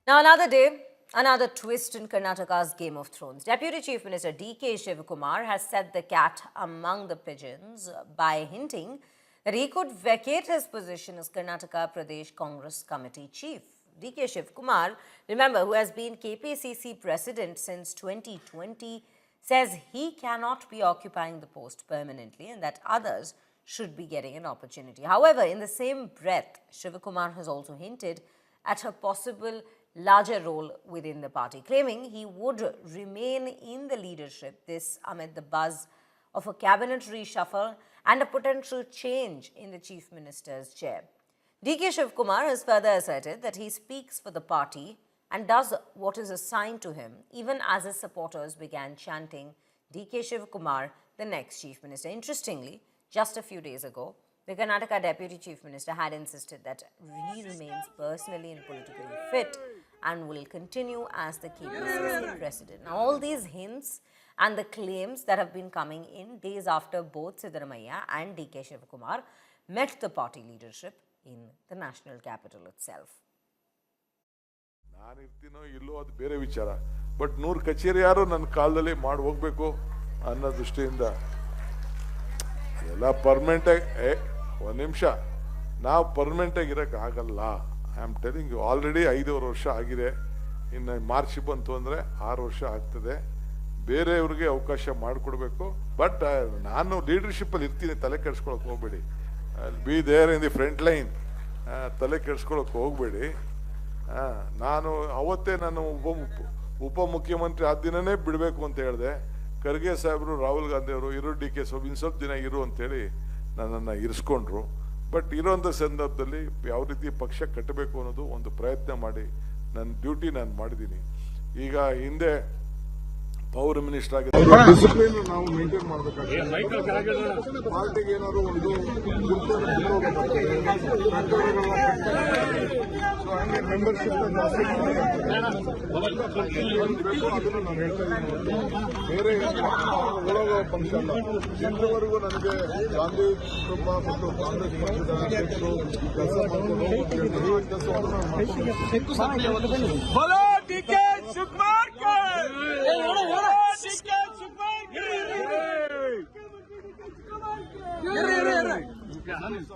Now, another day, another twist in Karnataka's Game of Thrones. Deputy Chief Minister D.K. Shivakumar has set the cat among the pigeons by hinting that he could vacate his position as Karnataka Pradesh Congress Committee Chief. D.K. Shivakumar, remember, who has been KPCC President since 2020, says he cannot be occupying the post permanently and that others should be getting an opportunity. However, in the same breath, Shivakumar has also hinted at a possible larger role within the party, claiming he would remain in the leadership, this amid the buzz of a cabinet reshuffle and a potential change in the chief minister's chair. D.K. Shivakumar has further asserted that he speaks for the party and does what is assigned to him, even as his supporters began chanting D.K. Shivakumar, the next chief minister. Interestingly, just a few days ago, the Karnataka Deputy Chief Minister had insisted that he remains personally and politically fit and will continue as the KPCC President. Now, all these hints and the claims that have been coming in days after both Siddaramaiah and D.K. Shivakumar met the party leadership in the national capital itself. ನಾನಿರ್ತೀನೋ ಇಲ್ಲೋ ಅದು ಬೇರೆ ವಿಚಾರ, but 100 ಕಚೇರಿ ಯಾರು ನನ್ನ ಕಾಲದಲ್ಲಿ ಮಾಡಿ ಹೋಗ್ಬೇಕು ಅನ್ನೋ ದೃಷ್ಟಿಯಿಂದ ಎಲ್ಲ ಪರ್ಮನೆಂಟಾಗಿ ಒಂದು ನಿಮಿಷ ನಾವು ಪರ್ಮನೆಂಟಾಗಿ ಇರೋಕ್ಕೆ ಆಗಲ್ಲ. I am telling you, already 5 ವರ್ಷ ಆಗಿದೆ, ಇನ್ನು ಮಾರ್ಚ್ ಬಂತು ಅಂದರೆ 6 ವರ್ಷ ಆಗ್ತದೆ. ಬೇರೆಯವ್ರಿಗೆ ಅವಕಾಶ ಮಾಡಿಕೊಡ್ಬೇಕು. ಬಟ್ ನಾನು ಲೀಡರ್ಶಿಪ್ಪಲ್ಲಿ ಇರ್ತೀನಿ, ತಲೆ ಕೆಡಿಸ್ಕೊಳಕ್ಕೆ ಹೋಗಬೇಡಿ. Be there in the front line, ತಲೆ ಕೆಡಿಸ್ಕೊಳಕ್ಕೆ ಹೋಗಬೇಡಿ. ನಾನು ಅವತ್ತೇ ನಾನು ಉಪಮುಖ್ಯಮಂತ್ರಿ ಆದ ದಿನನೇ ಬಿಡಬೇಕು ಅಂತ ಹೇಳಿದೆ. ಖರ್ಗೆ ಸಾಹೇಬರು, ರಾಹುಲ್ ಗಾಂಧಿ ಅವರು ಇರೋ ಡಿ.ಕೆ. ಸ್ವಲ್ಪ ದಿನ ಇರು ಅಂತೇಳಿ ನನ್ನನ್ನು ಇರಿಸ್ಕೊಂಡ್ರು. ಬಟ್ ಇರೋಂಥ ಸಂದರ್ಭದಲ್ಲಿ ಯಾವ ರೀತಿ ಪಕ್ಷ ಕಟ್ಟಬೇಕು ಅನ್ನೋದು ಒಂದು ಪ್ರಯತ್ನ ಮಾಡಿ ನನ್ನ ಡ್ಯೂಟಿ ನಾನು ಮಾಡಿದ್ದೀನಿ. ಈಗ ಹಿಂದೆ ಪವರ್ ಮಿನಿಸ್ಟರ್ ಆಗಿದೆ, ಡಿಸಿಪ್ಲಿನ್ ನಾವು ಮೇಂಟೈನ್ ಮಾಡಬೇಕಾಗುತ್ತೆ. ಪಾರ್ಟಿಗೆ ಏನಾದ್ರು ಒಂದು ಹಂಗೆ ಮೆಂಬರ್ಶಿಪ್ ಜಾಸ್ತಿ ಅದನ್ನು ನಾನು ಹೇಳ್ತಾ ಇದ್ದೀನಿ. ಬೇರೆ ಒಳಗ ಪಕ್ಷ ಅಲ್ಲ. ಇಲ್ಲಿವರೆಗೂ ನನಗೆ ಗಾಂಧಿ ಕುಟುಂಬ ಮತ್ತು ಕಾಂಗ್ರೆಸ್ ಪಕ್ಷದ ಅಧ್ಯಕ್ಷರು ಕೆಲಸ ಮಾಡಿಕೊಂಡು ಕೆಲಸ